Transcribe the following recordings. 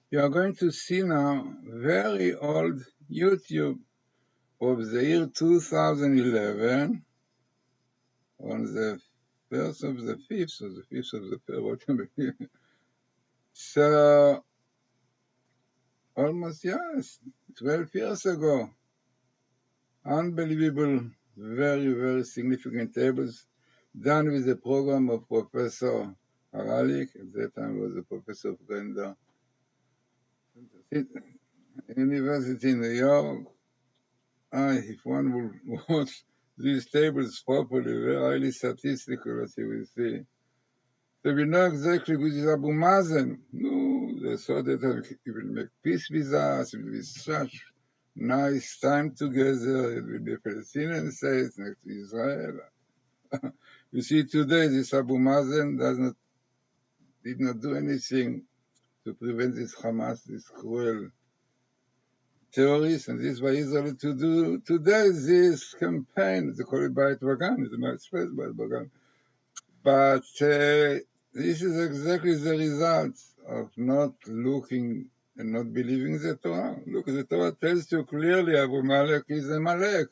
You are going to see now very old YouTube of the year 2011 on the 1st of the 5th or the 5th of the 3rd, whatever. So almost, yes, 12 years ago. Unbelievable, very, very significant tables done with the program of Professor Haralck. At that time was a professor of gender. University in New York. If one will watch these tables properly, very highly statistical, as you will see. They will know exactly which is Abu Mazen. No, they thought that he will make peace with us. It will be such nice time together. It will be a Palestinian state next to Israel. You see, today this Abu Mazen did not do anything to prevent this Hamas, this cruel terrorists, and this is why Israel to do today this campaign. They call it Beit Vagan, it's a nice phrase, Beit Vagan. But this is exactly the result of not looking and not believing the Torah. Look, the Torah tells you clearly Abu Amalek is Amalek,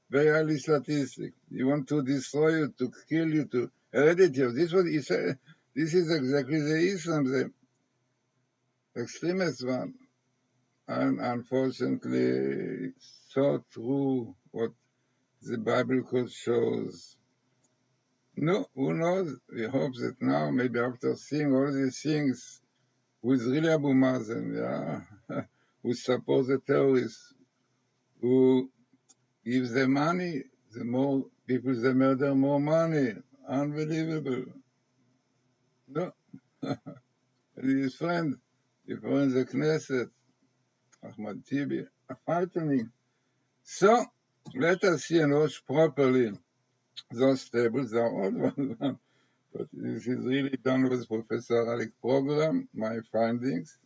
very highly statistic. You want to destroy you, to kill you, to eradicate you. This is what he said. This is exactly the Islam, the extremist one. And unfortunately, so true what the Bible code shows. No, who knows? We hope that now, maybe after seeing all these things, who is really Abu Mazen, yeah, who supports the terrorists, who gives them money, the more people they murder, more money. Unbelievable. No. And his friend, before in the Knesset, Ahmad Tibi, frightening. So, let us see and watch properly those tables. They are old ones, but this is really done with Professor Haralck program, my findings,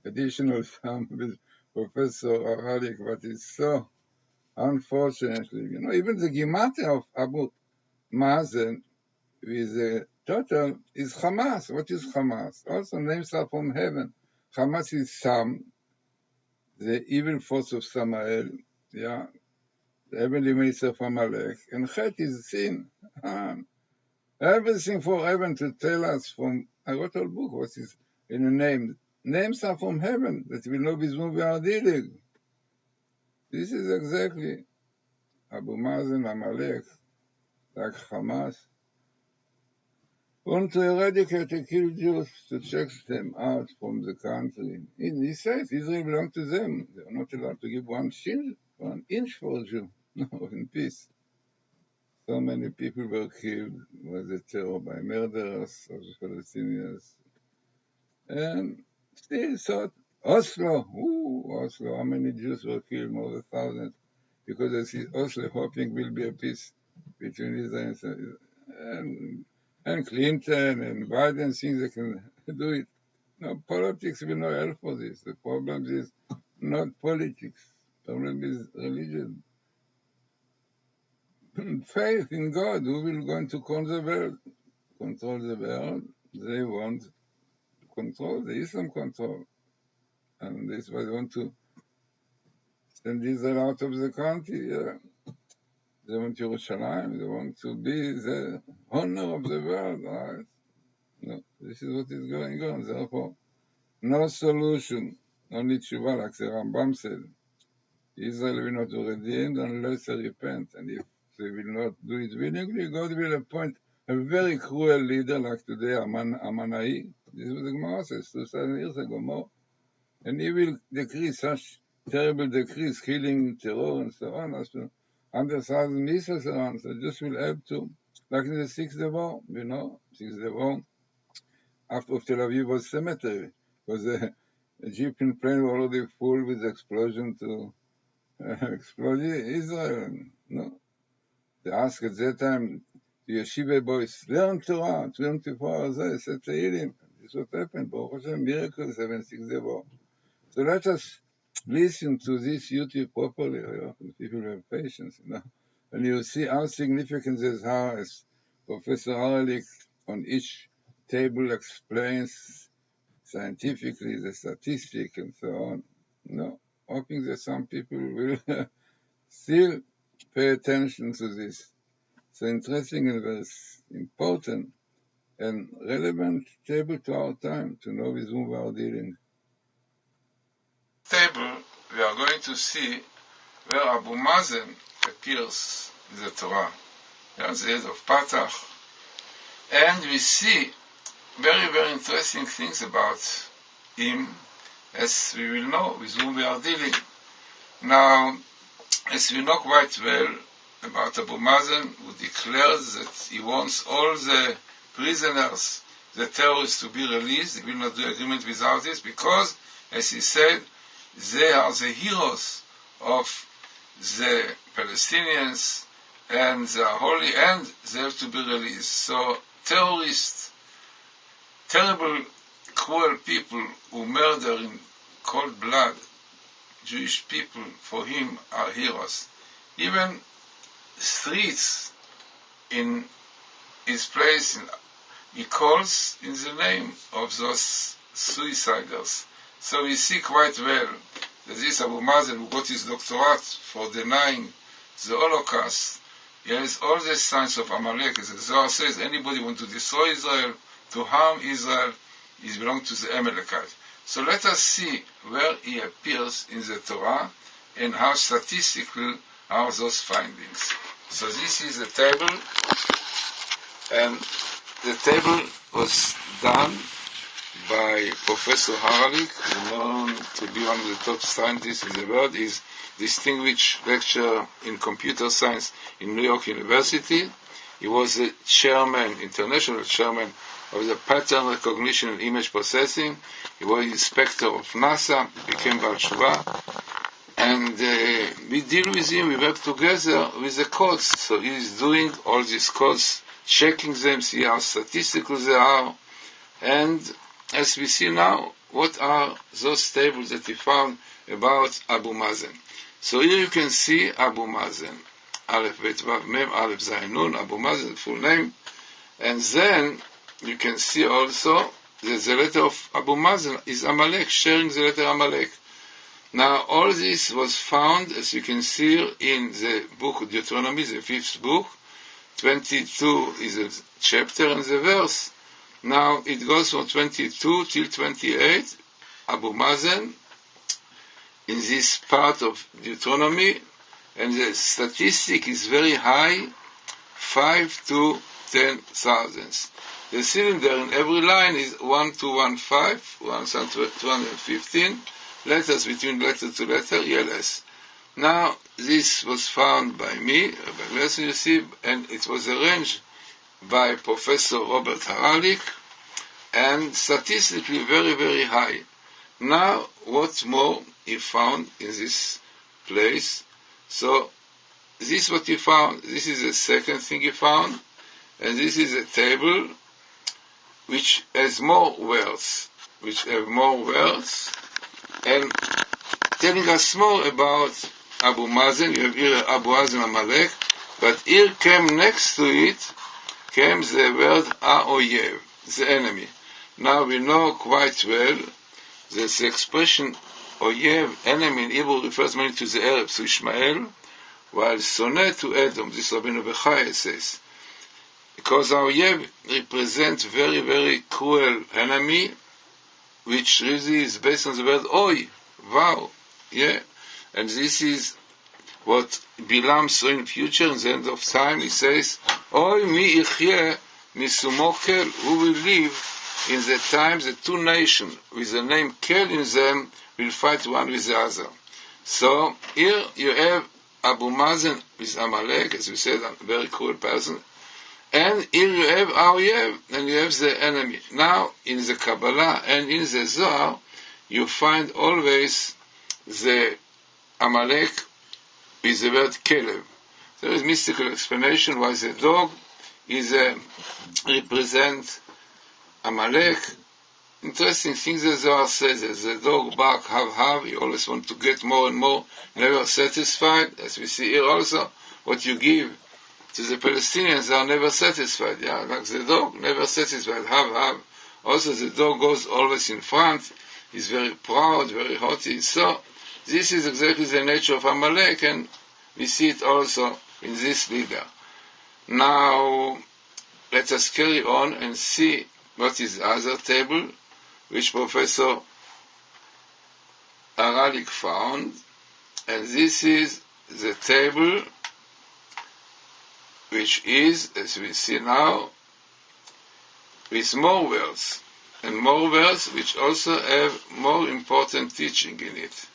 additional some with Professor Haralck, but it's so unfortunately, even the Gematria of Abu Mazen with the total is Hamas. What is Hamas? Also names are from heaven. Hamas is Sam, the evil force of Samael, yeah, the heavenly minister of Amalek, and Chet is sin. Everything for heaven to tell us from, I wrote a book, what is in a name. Names are from heaven, that we know with whom we are dealing. This is exactly Abu Mazen, Amalek, like Hamas, want to eradicate and kill Jews, to check them out from the country. He says Israel belongs to them. They are not allowed to give one inch for a Jew. No, in peace. So many people were killed by the terror, by murderers of the Palestinians. And still thought, Oslo, Oslo, how many Jews were killed? More than thousands. Because they see Oslo hoping will be a peace between Israel and Clinton and Biden think they can do it. No, politics will not help for this. The problem is not politics. The problem is religion. Faith in God, who will going to control the world. Control the world. They want to control, the Islam control. And this is why they want to send Israel out of the country. They want Jerusalem. They want to be the honor of the world. Right? No, this is what is going on. Therefore, no solution, only tshuva, like the Rambam said. Israel will not be redeemed unless they repent. And if they will not do it willingly, God will appoint a very cruel leader like today, Amanai. This is what the Gemara says 2,000 years ago, more. And he will decree such terrible decrees, killing, terror, and so on, as to 100,000 missiles around. So this will help to, like in the Sixth Day War, Sixth Day War, after Tel Aviv was cemetery, because the Egyptian plane were already full with explosion to explode Israel. No, they asked at that time the yeshiva boys, learn Torah, 24 hours a day, said Tehillim. This is what happened. Baruch Hashem, miracles, 7-6 Day War. So let us listen to this YouTube properly. People have patience, and you see how significant this is, how, as Professor Haralck on each table explains scientifically, the statistic and so on. No, hoping that some people will still pay attention to this. So interesting and very important and relevant table to our time to know with whom we are dealing. Table, we are going to see where Abu Mazen appears in the Torah. He is the head of Patach. And we see very, very interesting things about him, as we will know with whom we are dealing. Now, as we know quite well about Abu Mazen, who declares that he wants all the prisoners, the terrorists, to be released. He will not do agreement without this because, as he said, they are the heroes of the Palestinians and they are holy and they have to be released. So terrorists, terrible, cruel people who murder in cold blood Jewish people, for him, are heroes. Even streets in his place, he calls in the name of those suiciders. So we see quite well that this Abu Mazen, who got his doctorate for denying the Holocaust, he has all the signs of Amalek. As the Zohar says, anybody who wants to destroy Israel, to harm Israel, he belongs to the Amalekite. So let us see where he appears in the Torah and how statistical are those findings. So this is the table, and the table was done by Professor Haralck, known to be one of the top scientists in the world. He's distinguished lecturer in computer science in New York University. He was the chairman, international chairman, of the pattern recognition and image processing. He was inspector of NASA, became Baal Shuvah. And we deal with him, we work together with the codes. So he is doing all these codes, checking them, see how statistical they are. And as we see now, what are those tables that we found about Abu Mazen? So here you can see Abu Mazen. Aleph Bet Vav Mem Aleph Zayin Nun, Abu Mazen, full name. And then you can see also that the letter of Abu Mazen is Amalek, sharing the letter Amalek. Now, all this was found, as you can see, in the book of Deuteronomy, the 5th book. 22 is a chapter and the verse. Now, it goes from 22 till 28, Abu Mazen, in this part of Deuteronomy, and the statistic is very high, 5 to 10,000. The cylinder in every line is 1215, 1215, letters between letter to letter, ELS. Now, this was found by me, Rabbi Glazerson, you see, and it was arranged by Professor Robert Haralck, and statistically very, very high. Now, what more he found in this place? So, this is what he found. This is the second thing he found, and this is a table which has more words, and telling us more about Abu Mazen. You have here Abu Mazen Amalek, but here came next to it, came the word Ha'oyev, the enemy. Now we know quite well that the expression Oyev, enemy in Hebrew, refers mainly to the Arabs, to Ishmael, while Soneh to Edom, this Rabbeinu Bechai says. Because Oyev represents very, very cruel enemy, which really is based on the word Oy, wow, yeah. And this is what Bilam saw in future, in the end of time. He says, Oy mi ichye misumokel, who will live in the times the two nations with the name Kel in them will fight one with the other. So here you have Abu Mazen with Amalek, as we said, a very cruel person. And here you have Oyev, and you have the enemy. Now, in the Kabbalah and in the Zohar, you find always the Amalek with the word Kelev. There is mystical explanation why the dog is represent Amalek. Interesting things the Zohar says, as the dog bark, have, you always want to get more and more, never satisfied. As we see here also, what you give to the Palestinians are never satisfied, yeah, like the dog, never satisfied, have, Also, the dog goes always in front. He's very proud, very haughty. So, this is exactly the nature of Amalek, and we see it also in this leader. Now, let us carry on and see what is the other table, which Professor Haralck found. And this is the table, which is, as we see now, with more words, and more words which also have more important teaching in it.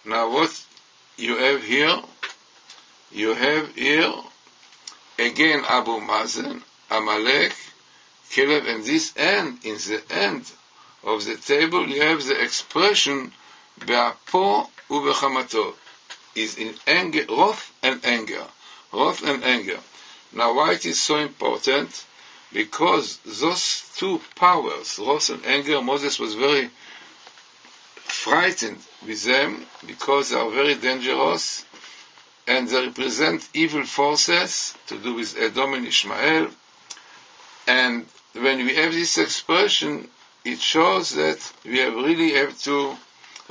Now what you have here again Abu Mazen, Amalek, Caleb, and this end, in the end of the table you have the expression Be'apo u'bechamato, is in anger, wrath and anger. Wrath and anger. Now why it is so important? Because those two powers, wrath and anger, Moses was very frightened with them because they are very dangerous and they represent evil forces to do with Edom and Ishmael. And when we have this expression, it shows that we really have to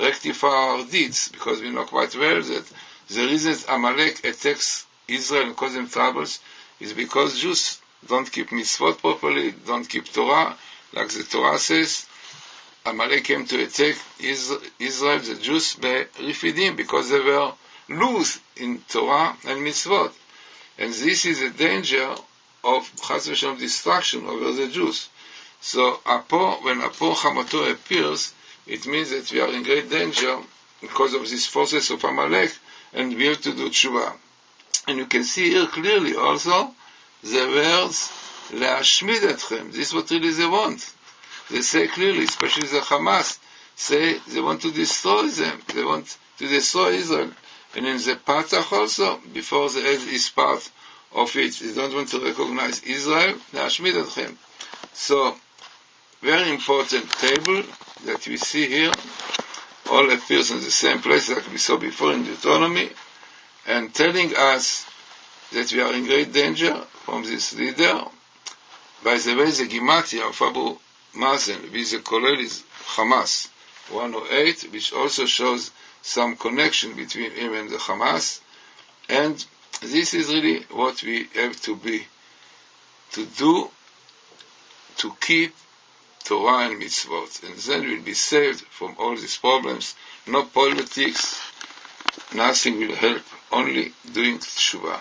rectify our deeds, because we know quite well that the reason Amalek attacks Israel and causes them troubles is because Jews don't keep mitzvot properly, don't keep Torah. Like the Torah says, Amalek came to attack Israel, the Jews, by Refidim, because they were loose in Torah and mitzvot. And this is a danger of Chas v'Shalom destruction over the Jews. So when Apo Hamato appears, it means that we are in great danger because of these forces of Amalek, and we have to do tshuva. And you can see here clearly also the words Le'ashmid etchem. This is what really they want. They say clearly, especially the Hamas, say they want to destroy them. They want to destroy Israel. And in the Patach also, before the end is part of it, they don't want to recognize Israel. Le'ashmid etchem. So, very important table that we see here, all appears in the same place like we saw before in Deuteronomy, and telling us that we are in great danger from this leader. By the way, the Gimatria of Abu Mazen with the Kolel is Hamas 108, which also shows some connection between him and the Hamas. And this is really what we have to do, to keep Torah and mitzvot, and then we'll be saved from all these problems. No politics, nothing will help, only doing tshuva.